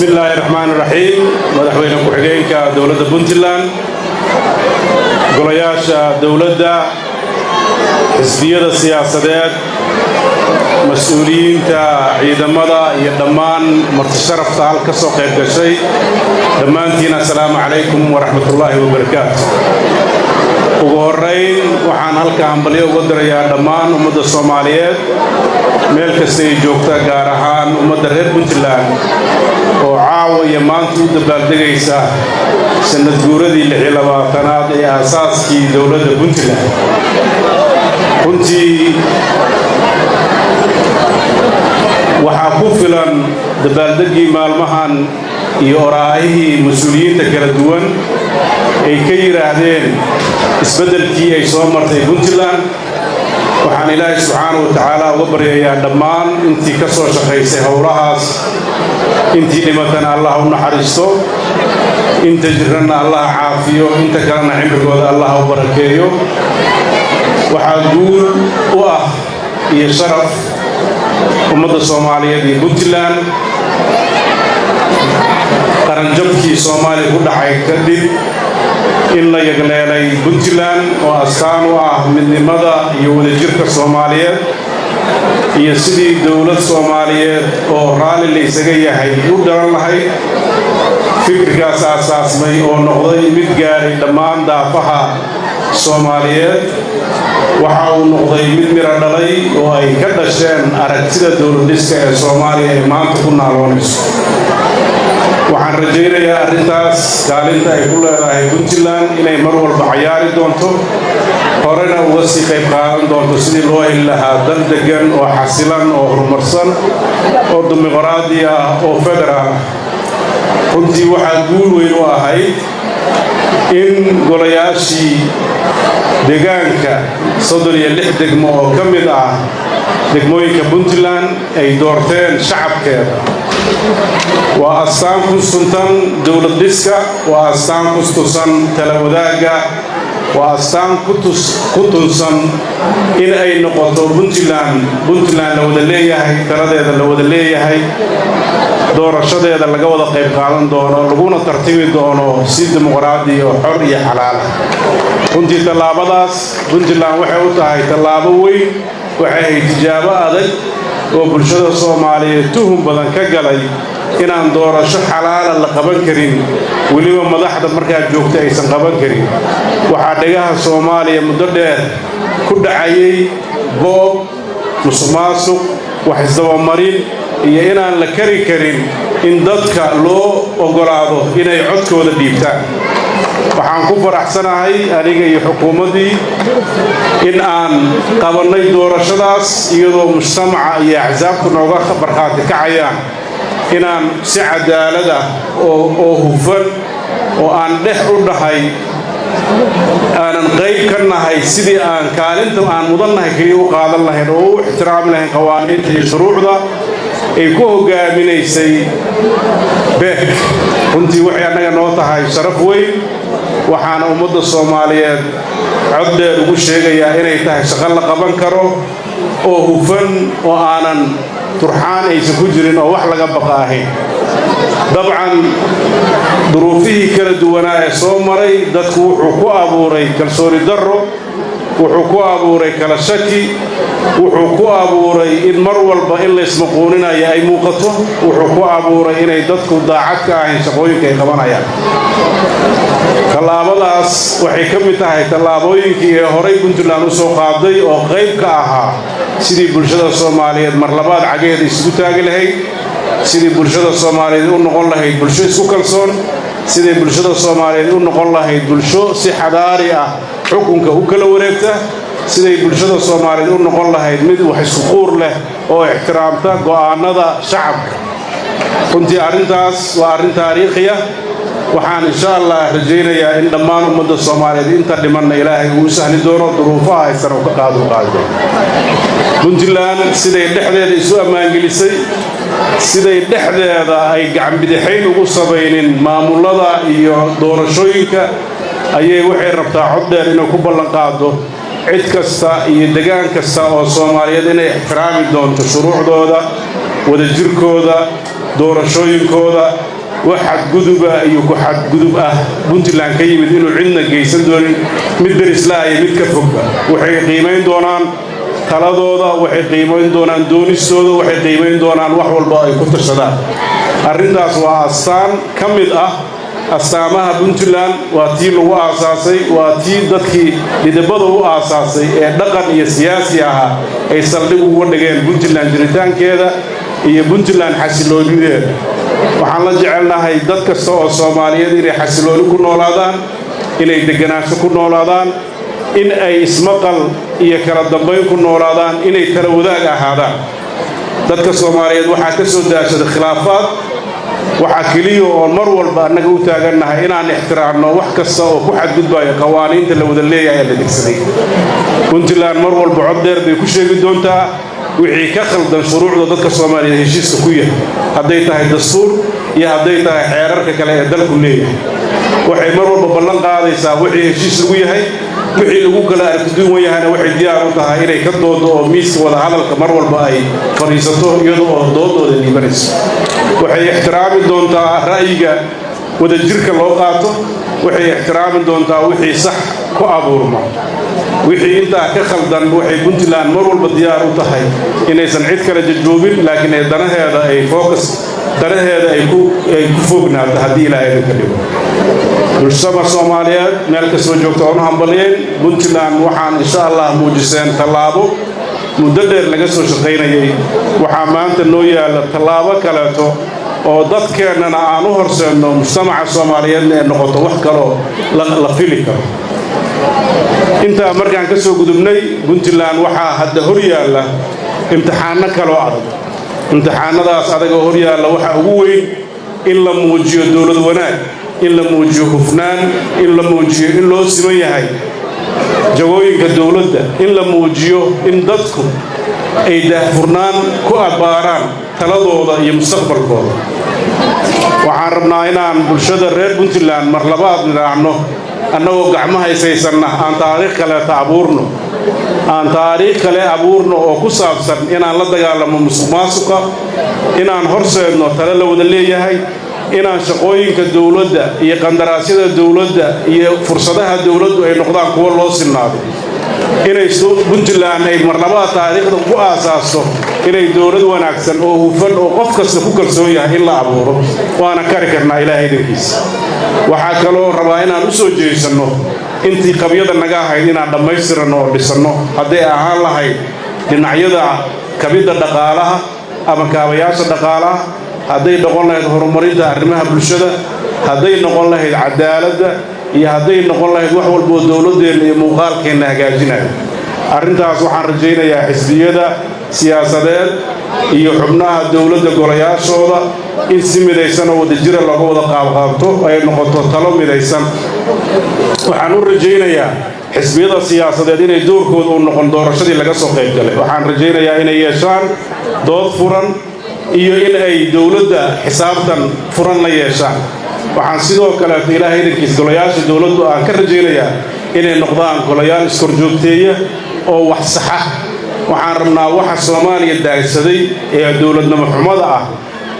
بسم الله الرحمن الرحيم مدحوينه ku-xigeenka dowladda Puntland golayaasha dowladda xisbiyada siyaasadeed mas'uuliyiinta ciidamada iyo dhammaan martisharafta halka soo qayb gashay dhammaantiin assalaamu calaykum wa rahmatullaahi wa barakaatuh ugu horeyn waxaan halka hambalyo uga dirayaa dhammaan ummadda Soomaaliyeed meel kasta ay joogta gaar ahaan ummadda reer Puntland oo caawa iyo maanta u dabaaldegaysa sanad guuradii 26aad ee aasaaskii dowladda Puntland runtii waxaa ku filan dabaaldegii maalmahan iyo oraahihii mas'uuliyiinta kala duwan ay ka yiraahdeen isbeddelkii ay soo martay Puntland waxaan ilaahay subxaanahu wa tacaala uga baryayaa dhammaan intii ka soo shaqaysay howlahaas intii dhimatana Allah u naxariisto inta jirana Allah caafiyo inta kalena cimrigooda Allah u barakeeyo waxaa guul u ah iyo sharaf ummadda Soomaaliyeed iyo Puntland qaranjabkii Soomaaliya ku dhacay kadib in la yagleelay Puntland oo astaan u ah midnimada iyo wadajirka Soomaaliyeed iyo sidii dowlad Soomaaliyeed oo raali la isaga yahay u dhalan lahayd fikirkaas aasaasmay oo noqday mid gaaray dhammaan daafaha Soomaaliyeed waxa uu noqday mid mira dhalay oo ay ka dhasheen aragtida dowladdiska ee Soomaaliya ee maanta ku naaloonayso waxaan rajaynayaa arrintaas kaalinta ay ku leedahay Puntland inay mar walba ciyaari doonto horena uga sii qayb qaadan doonto sidii loo heli lahaa dal degan oo xasilan oo horumarsan oo dimuqraadi ah oo federaal runtii waxaa guul weyn u ahayd in golayaashii deegaanka 36 degmo oo ka mid ah degmooyinka Puntland ay doorteen shacabkeeda waa astaan ku suntan dowlad dhiska waa astaan ku tusan tala wadaagga waa astaan ku tunsan in ay noqoto Puntland la wada leeyahay taladeeda la wada leeyahay doorashadeeda laga wada qayb qaadan doono laguna tartimi doono si dimuqraadi iyo xor iyo xalaal runtii tallaabadaas Puntland waxay u tahay tallaabo weyn waxay tijaabo adag oo bulshada Soomaaliyeed tuhum badan ka galay inaan doorasho xalaal la qaban karin waliba madaxda markaa joogta aysan qaban karin waxa dhagaha Soomaaliya muddo dheer ku dhacayay boob musuqmaasuq wax isdabamarin iyo inaan la kari karin in dadka loo ogolaado inay codkooda dhiibtaan waxaan ku faraxsanahay aniga iyo xukuumadii in aan qabanay doorashadaas iyadoo mujtamaca iyo axsaabtu nooga barqaati kacayaan inaan si cadaalad ah oo hufan oo aan dhex u dhahay aanan qayb ka nahay sidii aan kaalinta aan mudannahay kaliya u qaadan lahayn oo u ixtiraami lahayn qawaaniinta iyo shuruucda ay ku hogaaminaysay beek runtii waxay annaga noo tahay sharaf weyn waxaana ummadda Soomaaliyeed coddeed ugu sheegayaa inay tahay shaqo la qaban karo oo hufan oo aanan turxaan aysan ku jirin oo wax laga baqa ahayn dabcan duruufihii kala duwanaa ee soo maray dadku wuxuu ku abuuray kalsooni darro wuxuu ku abuuray kala shaki wuxuu ku abuuray in mar walba in la ismaquuninayo ay muuqato wuxuu ku abuuray inay dadku daacad ka ahayn shaqooyinka ay qabanayaan tallaabadaas waxay ka mid tahay tallaabooyinkii ee horay Puntland u soo qaaday oo qayb ka ahaa sidii bulshada Soomaaliyeed mar labaad cageeda isugu taagi lahayd sidii bulshada Soomaaliyeed u noqon lahayd bulsho isku kalsoon sidii bulshada Soomaaliyeed u noqon lahayd bulsho si xadaari ah xukunka u kala wareegta sidii bulshada Soomaaliyeed u noqon lahayd mid wax isku quur leh oo ixtiraamta go'aanada shacabka runtii arrintaas waa arrin taariikhi ah waxaan insha Allah rajaynayaa in dhammaan ummadda Soomaaliyeed inta dhimanna Ilaahay uu sahli doono duruufaha aysan u ka qaado Puntland siday dhexdeeda isu ammaan gelisay siday dhexdeeda ay gacan bidixayn ugu sabaynin maamulada iyo doorashooyinka ayay waxay rabtaa cod dheer inay ku ballan qaado cid kasta iyo deegaan kasta oo Soomaaliyeed inay ixtiraami doonto shuruucdooda wadajirkooda doorashooyinkooda waxaad guduba iyo ku xad gudub ah Puntland ka yimid inuu cidna geysan doonin mid darislaa iyo mid ka fogba waxay qiimeyn doonaan taladooda waxay qiimeyn doonaan doonistooda waxay qiimeyn doonaan wax walba ay ku tashadaan arrintaas waa astaan ka mid ah astaamaha Puntland waa tii lagu aasaasay waa tii dadkii dhidibada u aasaasay ee dhaqan iyo siyaasi ahaa ay saldhig ugu dhigeen Puntland jiritaankeeda iyo Puntland xasiloonideeda waxaan la jecelnahay dad kasta oo Soomaaliyeed inay xasilooni ku noolaadaan inay deganaansho ku noolaadaan in ay ismaqal iyo kala dambeyn ku noolaadaan inay kala wadaag ahaadaan dadka Soomaaliyeed waxaa ka soo daashada khilaafaad waxaa kaliya oo mar walba anaga u taagannahay inaan ixtiraamno wax kasta oo ku xadgudbaya qawaaniinta la wada leeyahay la dhigsaday Puntland mar walba cod dheer bay ku sheegi doontaa wixii ka khaldan shuruucda dadka Soomaaliyeed heshiiska ku yahay hadday tahay dastuur iyo hadday tahay xeerarka kale ee dalku leeyahay waxay mar walba ballan qaadaysaa wixii heshiis lagu yahay wixii lagu kala arkiduwan yahayna waxay diyaar u tahay inay ka doodo oo miiska wada hadalka mar walba ay fariisato iyadoo oo doodooda dhibanayso waxay ixtiraami doontaa ra'yiga wadajirka loo qaato waxay ixtiraami doontaa wixii sax ku abuurma wixii intaa ka khaldan waxay Puntland mar walba diyaar u tahay inaysan cid kale jajoobin laakiin ay danaheeda ay focus danaheeda ay ku fognaato haddii Ilaahay ka dhigo bulshada Soomaaliyeed meel kastoo joogto oo hambalyeyn Puntland waxaan insha Allah muujiseen tallaabo muddo dheer laga soo shaqeynayay waxaa maanta noo yaala tallaabo kaleeto oo dadkeennana aan u horseedno mujtamaca Soomaaliyeed ee noqoto wax kale la fili karo inta markaan ka soo gudubnay Puntland waxaa hadda hor yaala imtixaano kale oo adag imtixaanadaas adag oo hor yaala waxa ugu weyn in la muujiyo dawlad wanaag in la muujiyo hufnaan in la muujiyo in loo siman yahay jawooyinka dawladda in la muujiyo in dadku ay daahfurnaan ku abaaraan taladooda iyo mustaqbalkooda waxaan rabnaa inaan bulshada reer Puntland mar labaad niraahno annagoo gacmaha haysanna aan taariikh kale abuurno oo ku saabsan inaan la dagaalamo musuqmaasuqa inaan horseedno talo la wada leeyahay inaan shaqooyinka dawladda iyo qandaraasyada dawladda iyo fursadaha dawladdu ay noqdaan kuwo loo sinnaado inay Puntland ay mar labaad taariikhda ku aasaasto inay dawlad wanaagsan oo hufan oo qof kasta ku kalsoon yahay in la abuuro waana kari karnaa Ilaahay idinkiisa waxaa kaloo rabaa inaan u soo jeesano intii qabyada naga ahayd inaan dhammaystirno oo dhisano hadday ahaan lahayd dhinacyada kabida dhaqaalaha ama kaabayaasha dhaqaalaha hadday noqon lahayd horumarinta arrimaha bulshada hadday noqon lahayd cadaaladda iyo hadday noqon lahayd wax walba oo dawladdeena iyo muuqaalkeena hagaajinaya arrintaas waxaan rajaynayaa xisbiyada siyaasadeed iyo xubnaha dawladda golayaashooda in si midaysan oo wadajir looga wada qaabqaabto ay noqoto talo midaysan waxaan u rajaynayaa xisbiyada siyaasadeed inay doorkooda u noqon doorashadii laga soo qayb galay waxaan rajaynayaa inay yeeshaan dood furan iyo in ay dawladda xisaabtan furan la yeeshaan waxaan sidoo kale Ilaahay idinkiis golayaasha dawladdu aan ka rajaynayaa inay noqdaan golayaal iskorjoogteeya oo wax saxa waxaan rabnaa waxa Soomaaliya daagsaday ee dawladnimo xumada ah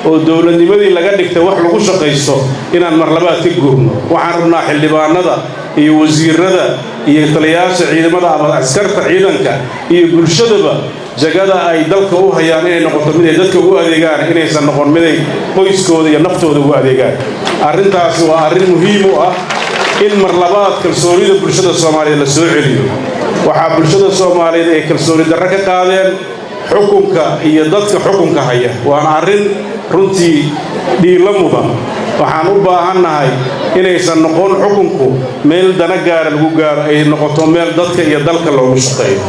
oo dawladnimadii laga dhigtay wax lagu shaqeysto inaan mar labaad ka guurno waxaan rabnaa xildhibaanada iyo wasiirada iyo taliyaasha ciidamada ama askarta ciidanka iyo bulshadaba jagada ay dalka u hayaan inay noqoto mid ay dadka ugu adeegaan inaysan noqon mid ay qoyskooda iyo naftooda ugu adeegaan arrintaas waa arrin muhiim u ah in mar labaad kalsoonida bulshada Soomaaliyeed la soo celiyo waxaa bulshada Soomaaliyeed ay kalsooni darro ka qaadeen xukunka iyo dadka xukunka haya waana arrin runtii dhiila mudan waxaan u baahannahay inaysan noqon xukunku meel dana gaara lagu gaaro ay noqoto meel dadka iyo dalka loogu shaqeeyo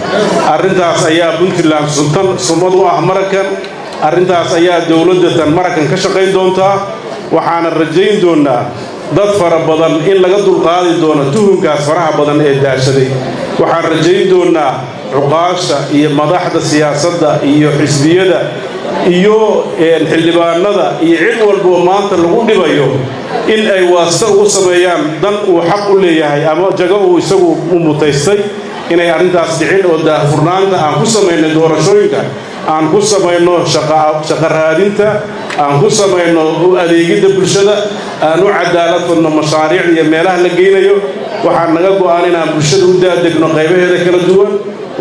arrintaas ayaa Puntland sunnad u ah Maraykan arrintaas ayaa dawladda tan Maraykan ka shaqeyn doontaa waxaana rajayn doonaa dad fara badan in laga dulqaadi doono tuhunkaas faraha badan ee daashaday waxaan rajayn doonaa cuqaasha iyo madaxda siyaasadda iyo xisbiyada iyo xildhibaanada iyo cid walba maanta lagu dhibayo in ay waasta ugu sameeyaan dan uu xaq u leeyahay ama jago uu isagu u mutaystay inay arrintaas dhicin oo daahfurnaanta aan ku sameeyno doorashooyinka aan ku sameeyno shaqo raadinta aan ku samayno adeegida bulshada aan u cadaalad fadno mashaariic iyo meelaha la geynayo waxaan naga go'aan inaan bulshada u daadegno qaybaheeda kala duwan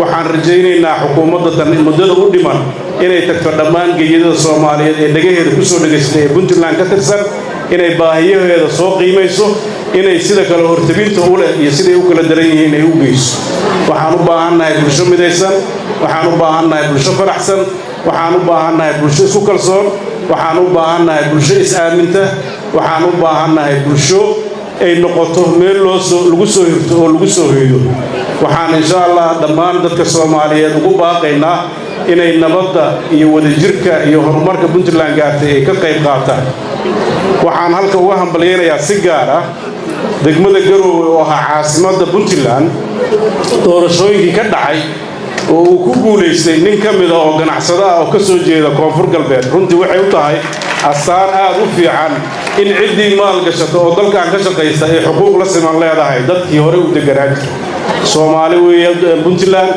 waxaan rajaynaynaa xukuumadda tan muddada u dhiman inay tagto dhammaan geeyada Soomaaliyeed ee dhagaheeda ku soo dhageystay ee Puntland ka tirsan inay baahiyaheeda soo qiimayso inay sida kale hortabinta u leh iyo siday u kala daran yihiin ay u geyso waxaan u baahannahay bulsho midaysan waxaan u baahannahay bulsho faraxsan waxaan u baahannahay bulsho isku kalsoon waxaan u baahannahay bulsho is-aaminta waxaan u baahannahay bulsho ay noqoto meel lagu soo hirto oo lagu soo hoydo waxaan insha Allah dhammaan dadka Soomaaliyeed ugu baaqaynaa inay nabadda iyo wadajirka iyo horumarka Puntland gaartay ay ka qayb qaataan waxaan halka uga hambalyeeyaa si gaar ah degmada Garowe oo ah caasimadda Puntland doorashooyinkii ka dhacay oo uu ku guuleystay nin ka mid ah oo ganacsada ah oo ka soo jeeda Koonfur Galbeed runtii waxay u tahay astaan aad u fiican in ciddii maal gashato oo dalkan ka shaqaysta ay xuquuq la siman leedahay dadkii hore u deganaa Soomaali weeye Puntland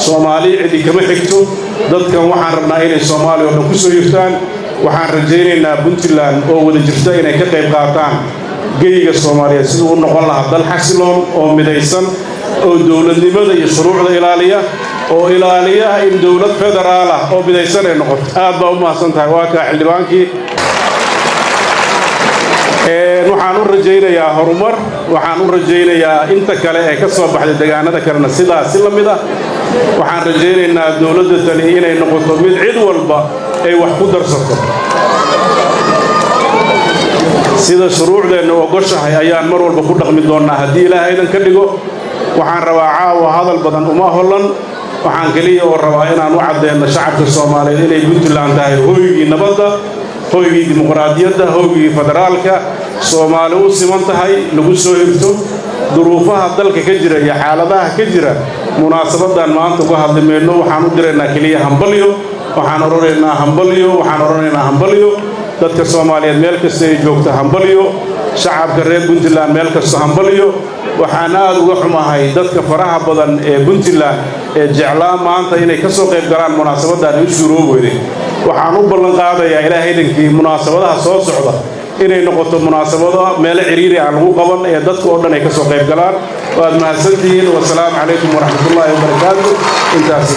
Soomaali cidi kama xigto dadkan waxaan rabnaa inay Soomaaliya oo dhan ku soo yirtaan waxaan rajaynaynaa Puntland oo wada jirta inay ka qayb qaataan geeyiga Soomaaliyeed sidoo uu noqon lahaa dal xasiloon oo midaysan oo dawladnimada iyo shuruucda ilaaliya oo ilaaliya in dawlad federaal ah oo midaysan ay noqoto aad baa u mahadsantahay waa ka xildhibaankii waxaan u rajaynayaa horumar waxaan u rajaynayaa inta kale ee ka soo baxday deegaanada kalena sidaas si la mid ah waxaan rajaynaynaa dawladda tani inay noqoto mid cid walba ay wax ku darsato sida shuruucdeena ogoshahay ayaan mar walba ku dhaqmi doonaa haddii Ilaahaydan ka dhigo waxaan rabaa caawa hadal badan uma holan waxaan kaliya oo rabaa inaan u cadeeyno shacabka Soomaaliyeed inay Puntland tahay hooygii nabadda hooygii dimuqraadiyadda hooygii federaalka Soomaali u siman tahay lagu soo hirto duruufaha dalka ka jira iyo xaaladaha ka jira munaasabadan maanta uga hadlayno waxaan u direynaa kaliya hambalyo waxaan oranaynaa hambalyo dadka Soomaaliyeed meel kasta ay joogto hambalyo shacabka reer Puntland meel kasta hambalyo waxaan aad uga xumahay dadka faraha badan ee Puntland ee jeclaa maanta inay ka soo qayb galaan munaasabadan u suuroobay waxaan u ballan qaadayaa Ilaahaydankii munaasabadaha soo socda inay noqoto munaasabado meel ciriiri aan lagu qaban ee dadka oo dhan ay ka soo qayb galaan waad mahadsantihiin wa salaamu calaykum wa rahmatullaahi wa barakaatuh intaas